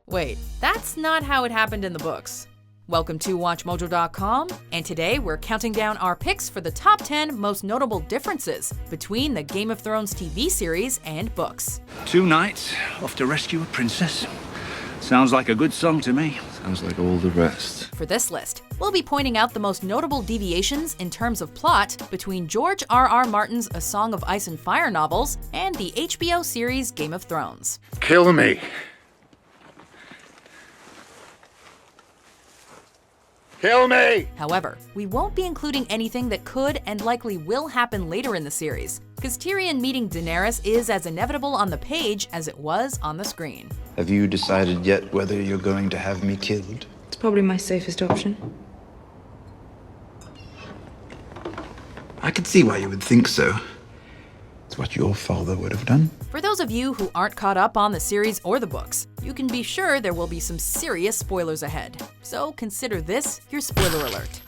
Wait, that's not how it happened in the books. Welcome to WatchMojo.com, and today we're counting down our picks for the top 10 most notable differences between the Game of Thrones TV series and books. 2 knights off to rescue a princess. Sounds like a good song to me. Sounds like all the rest. For this list, we'll be pointing out the most notable deviations in terms of plot between George R.R. Martin's A Song of Ice and Fire novels and the HBO series Game of Thrones. Kill me. Kill me! However, we won't be including anything that could and likely will happen later in the series, because Tyrion meeting Daenerys is as inevitable on the page as it was on the screen. Have you decided yet whether you're going to have me killed? It's probably my safest option. I could see why you would think so. It's what your father would have done. For those of you who aren't caught up on the series or the books, you can be sure there will be some serious spoilers ahead. So consider this your spoiler alert.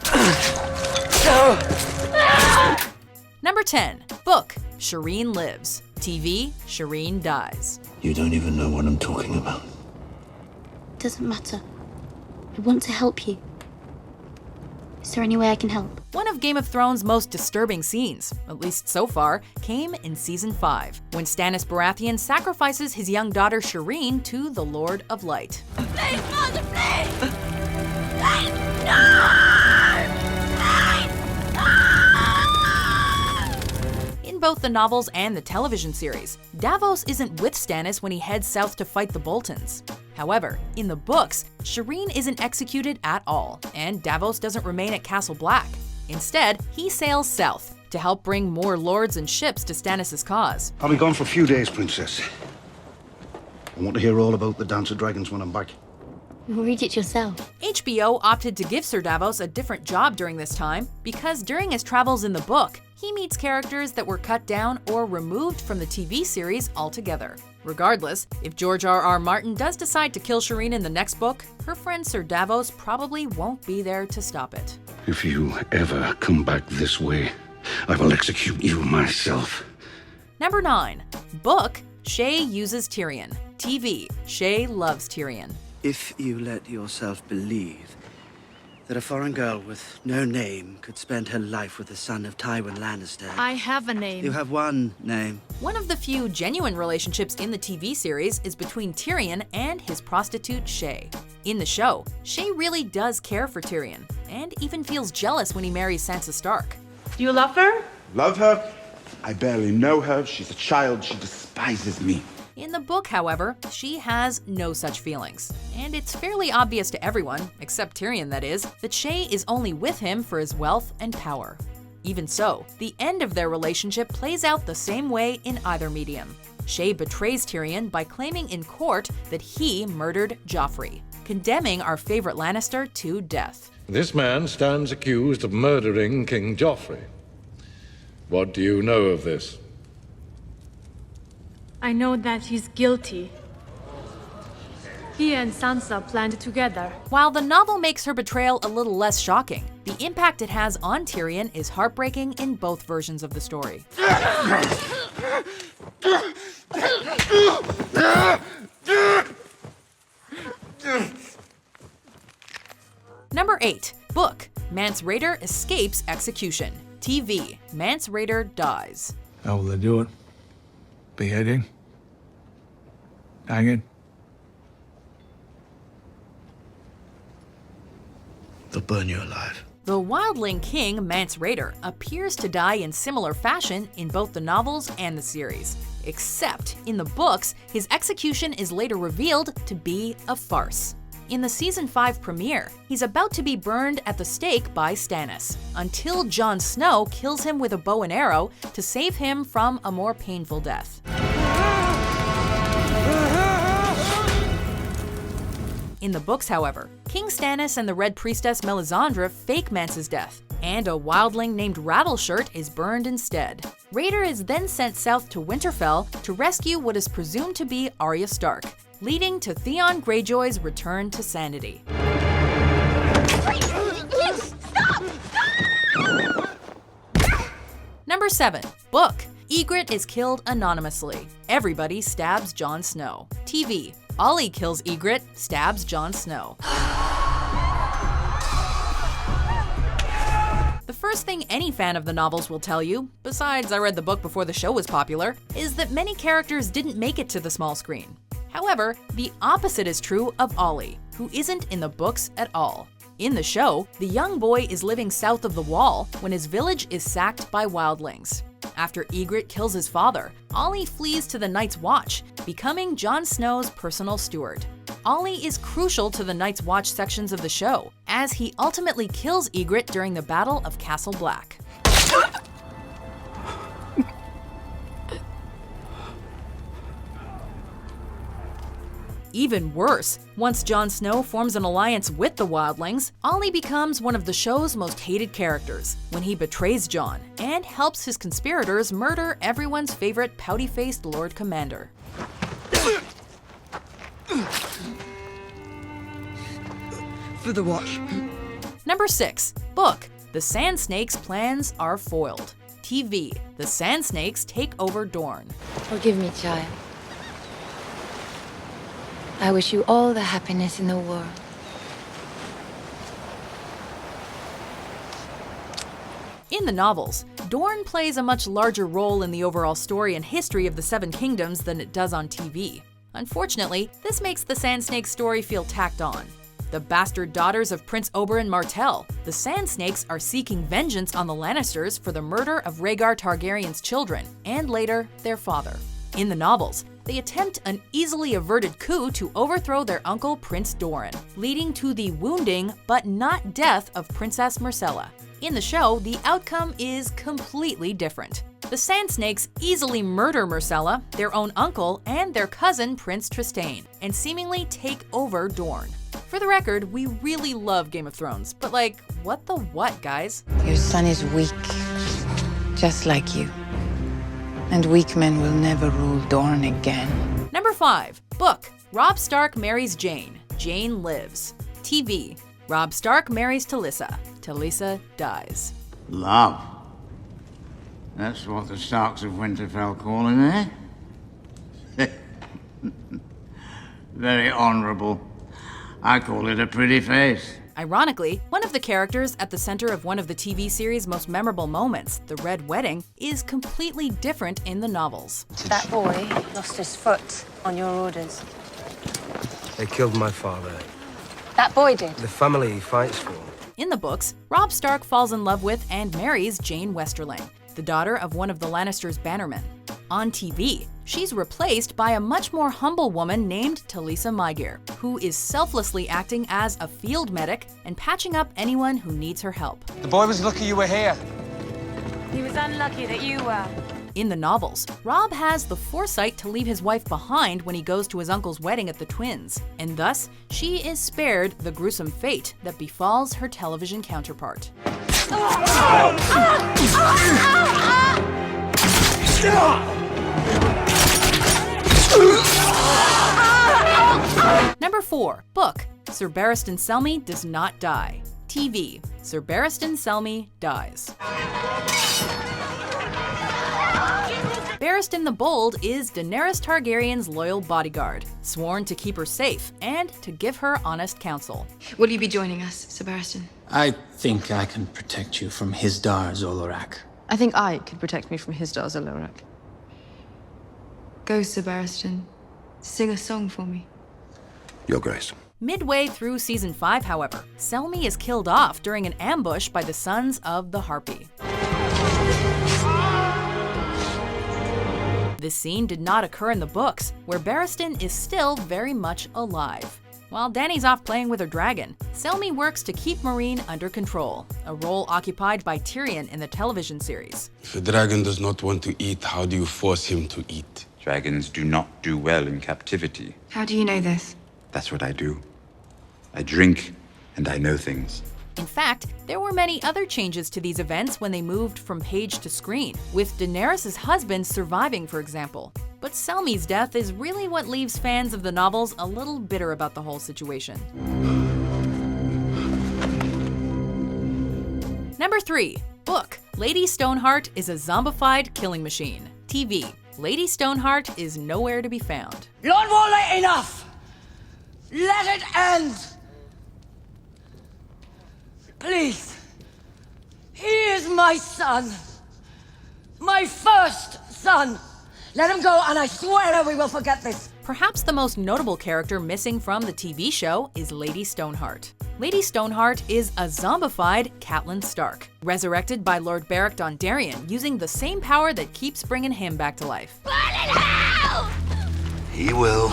Number 10. Book, Shireen lives. TV, Shireen dies. You don't even know what I'm talking about. Doesn't matter. I want to help you. Is there any way I can help? One of Game of Thrones' most disturbing scenes, at least so far, came in Season 5, when Stannis Baratheon sacrifices his young daughter Shireen to the Lord of Light. Please, Father, please! Please, no! Please, no! In both the novels and the television series, Davos isn't with Stannis when he heads south to fight the Boltons. However, in the books, Shireen isn't executed at all, and Davos doesn't remain at Castle Black. Instead, he sails south to help bring more lords and ships to Stannis' cause. I'll be gone for a few days, Princess. I want to hear all about the Dance of Dragons when I'm back. Read it yourself. HBO opted to give Sir Davos a different job during this time because during his travels in the book, he meets characters that were cut down or removed from the TV series altogether. Regardless, if George R.R. Martin does decide to kill Shireen in the next book, her friend Sir Davos probably won't be there to stop it. If you ever come back this way, I will execute you myself. Number 9. Book, Shae uses Tyrion. TV, Shae loves Tyrion. If you let yourself believe that a foreign girl with no name could spend her life with the son of Tywin Lannister... I have a name. You have one name. One of the few genuine relationships in the TV series is between Tyrion and his prostitute Shae. In the show, Shae really does care for Tyrion, and even feels jealous when he marries Sansa Stark. Do you love her? Love her? I barely know her. She's a child. She despises me. In the book, however, she has no such feelings. And it's fairly obvious to everyone, except Tyrion that is, that Shae is only with him for his wealth and power. Even so, the end of their relationship plays out the same way in either medium. Shae betrays Tyrion by claiming in court that he murdered Joffrey, condemning our favorite Lannister to death. This man stands accused of murdering King Joffrey. What do you know of this? I know that he's guilty. He and Sansa planned together. While the novel makes her betrayal a little less shocking, the impact it has on Tyrion is heartbreaking in both versions of the story. Number 8. Book, Mance Rayder escapes execution. TV, Mance Rayder dies. How will they do it? Beheading? Hanging? They'll burn you alive. The wildling king, Mance Rayder, appears to die in similar fashion in both the novels and the series. Except, in the books, his execution is later revealed to be a farce. In the Season 5 premiere, he's about to be burned at the stake by Stannis, until Jon Snow kills him with a bow and arrow to save him from a more painful death. In the books, however, King Stannis and the Red Priestess Melisandre fake Mance's death, and a wildling named Rattleshirt is burned instead. Rayder is then sent south to Winterfell to rescue what is presumed to be Arya Stark, leading to Theon Greyjoy's return to sanity. Number 7. Book, Ygritte is killed anonymously. Everybody stabs Jon Snow. TV, Ollie kills Ygritte, stabs Jon Snow. The first thing any fan of the novels will tell you, besides I read the book before the show was popular, is that many characters didn't make it to the small screen. However, the opposite is true of Ollie, who isn't in the books at all. In the show, the young boy is living south of the Wall when his village is sacked by wildlings. After Ygritte kills his father, Ollie flees to the Night's Watch, becoming Jon Snow's personal steward. Ollie is crucial to the Night's Watch sections of the show, as he ultimately kills Ygritte during the Battle of Castle Black. Even worse, once Jon Snow forms an alliance with the wildlings, Ollie becomes one of the show's most hated characters when he betrays Jon and helps his conspirators murder everyone's favorite pouty-faced Lord Commander. For the watch. Number 6. Book. The Sand Snake's plans are foiled. TV. The Sand Snakes take over Dorne. Forgive me, child. I wish you all the happiness in the world. In the novels, Dorne plays a much larger role in the overall story and history of the Seven Kingdoms than it does on TV. Unfortunately, this makes the Sand Snake's story feel tacked on. The bastard daughters of Prince Oberyn Martell, the Sand Snakes are seeking vengeance on the Lannisters for the murder of Rhaegar Targaryen's children, and later, their father. In the novels, they attempt an easily averted coup to overthrow their uncle Prince Doran, leading to the wounding but not death of Princess Myrcella. In the show, the outcome is completely different. The Sand Snakes easily murder Myrcella, their own uncle, and their cousin Prince Trystane, and seemingly take over Dorne. For the record, we really love Game of Thrones, but like, what the what, guys? Your son is weak, just like you. And weak men will never rule Dorne again. Number 5. Book. Robb Stark marries Jeyne. Jeyne lives. TV. Robb Stark marries Talisa. Talisa dies. Love. That's what the Starks of Winterfell call it, eh? Very honorable. I call it a pretty face. Ironically, one of the characters at the center of one of the TV series' most memorable moments, the Red Wedding, is completely different in the novels. That boy lost his foot on your orders. They killed my father. That boy did? The family he fights for. In the books, Robb Stark falls in love with and marries Jeyne Westerling, the daughter of one of the Lannisters' bannermen. On TV, she's replaced by a much more humble woman named Talisa Maegyr, who is selflessly acting as a field medic and patching up anyone who needs her help. The boy was lucky you were here. He was unlucky that you were. In the novels, Robb has the foresight to leave his wife behind when he goes to his uncle's wedding at the Twins, and thus, she is spared the gruesome fate that befalls her television counterpart. Number 4. Book. Sir Barristan Selmy does not die. TV. Sir Barristan Selmy dies. Barristan the Bold is Daenerys Targaryen's loyal bodyguard, sworn to keep her safe and to give her honest counsel. Will you be joining us, Sir Barristan? I think I can protect you from Hisdar Zolorak. I think I can protect me from Hisdar Zolorak. Go, Sir Barristan. Sing a song for me. Your Grace. Midway through Season 5, however, Selmy is killed off during an ambush by the Sons of the Harpy. This scene did not occur in the books, where Barristan is still very much alive. While Dany's off playing with her dragon, Selmy works to keep Meereen under control, a role occupied by Tyrion in the television series. If a dragon does not want to eat, how do you force him to eat? Dragons do not do well in captivity. How do you know this? That's what I do. I drink, and I know things. In fact, there were many other changes to these events when they moved from page to screen, with Daenerys' husband surviving, for example. But Selmy's death is really what leaves fans of the novels a little bitter about the whole situation. Number 3. Book. Lady Stoneheart is a zombified killing machine. TV. Lady Stoneheart is nowhere to be found. Lord Warley, enough! Let it end! Please. He is my son. My first son. Let him go, and I swear we will forget this. Perhaps the most notable character missing from the TV show is Lady Stoneheart. Lady Stoneheart is a zombified Catelyn Stark, resurrected by Lord Beric Dondarrion using the same power that keeps bringing him back to life. Burn in hell! He will.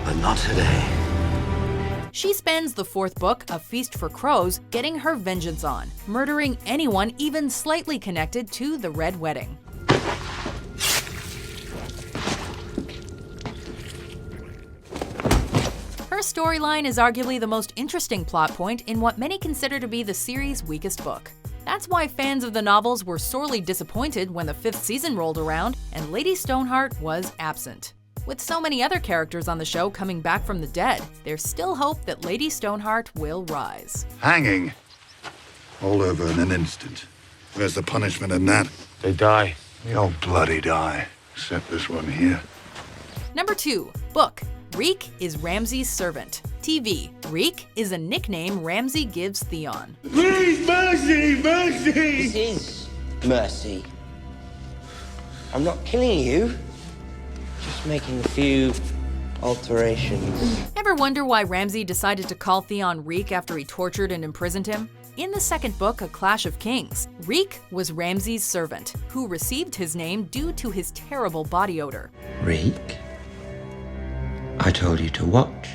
But not today. She spends the fourth book, A Feast for Crows, getting her vengeance on, murdering anyone even slightly connected to the Red Wedding. Her storyline is arguably the most interesting plot point in what many consider to be the series' weakest book. That's why fans of the novels were sorely disappointed when the 5th season rolled around and Lady Stoneheart was absent. With so many other characters on the show coming back from the dead, there's still hope that Lady Stoneheart will rise. Hanging. All over in an instant. Where's the punishment in that? They die. They all bloody die. Except this one here. Number 2. Book. Reek is Ramsay's servant. TV. Reek is a nickname Ramsay gives Theon. Please, mercy, mercy! This is mercy. I'm not killing you. Just making a few alterations. Ever wonder why Ramsay decided to call Theon Reek after he tortured and imprisoned him? In the second book, A Clash of Kings, Reek was Ramsay's servant, who received his name due to his terrible body odor. Reek? I told you to watch.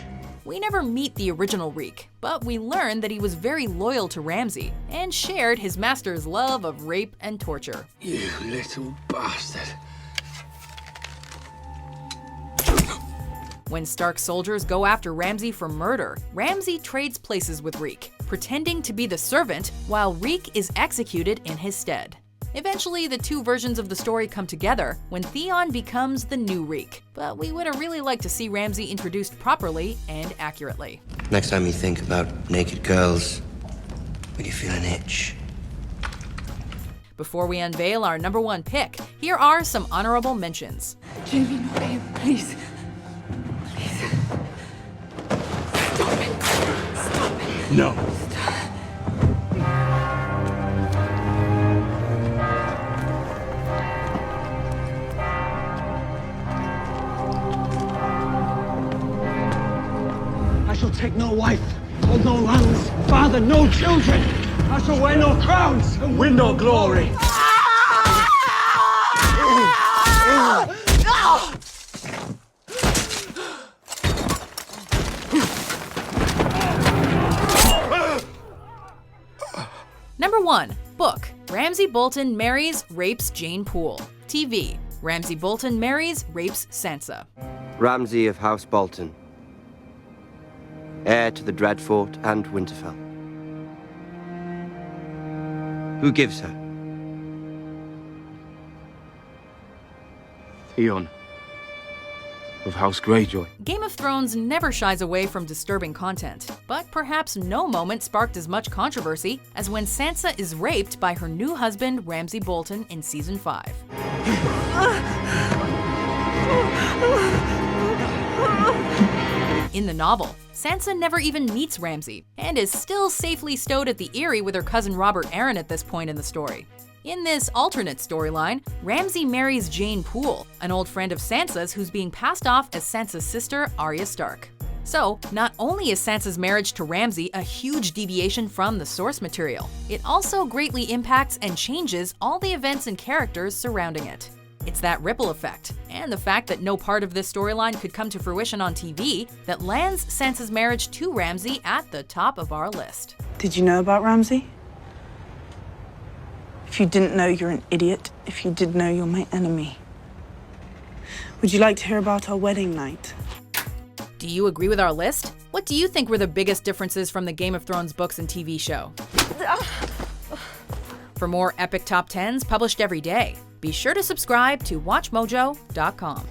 We never meet the original Reek, but we learn that he was very loyal to Ramsay and shared his master's love of rape and torture. You little bastard. When Stark soldiers go after Ramsay for murder, Ramsay trades places with Reek, pretending to be the servant while Reek is executed in his stead. Eventually, the two versions of the story come together when Theon becomes the new Reek, but we would have really liked to see Ramsay introduced properly and accurately. Next time you think about naked girls, will you feel an itch? Before we unveil our number 1 pick, here are some honorable mentions. Jamie, not him, please. No. I shall take no wife, hold no lands, father no children. I shall wear no crowns and win no glory. Number 1. Book. Ramsay Bolton marries, rapes Jeyne Poole. TV. Ramsay Bolton marries, rapes Sansa. Ramsay of House Bolton. Heir to the Dreadfort and Winterfell. Who gives her? Theon of House Greyjoy. Game of Thrones never shies away from disturbing content, but perhaps no moment sparked as much controversy as when Sansa is raped by her new husband, Ramsay Bolton, in Season 5. In the novel, Sansa never even meets Ramsay, and is still safely stowed at the Eyrie with her cousin Robert Arryn at this point in the story. In this alternate storyline, Ramsay marries Jeyne Poole, an old friend of Sansa's who's being passed off as Sansa's sister, Arya Stark. So, not only is Sansa's marriage to Ramsay a huge deviation from the source material, it also greatly impacts and changes all the events and characters surrounding it. It's that ripple effect, and the fact that no part of this storyline could come to fruition on TV, that lands Sansa's marriage to Ramsay at the top of our list. Did you know about Ramsay? If you didn't know, you're an idiot. If you did know, you're my enemy. Would you like to hear about our wedding night? Do you agree with our list? What do you think were the biggest differences from the Game of Thrones books and TV show? For more epic top 10s published every day, be sure to subscribe to WatchMojo.com.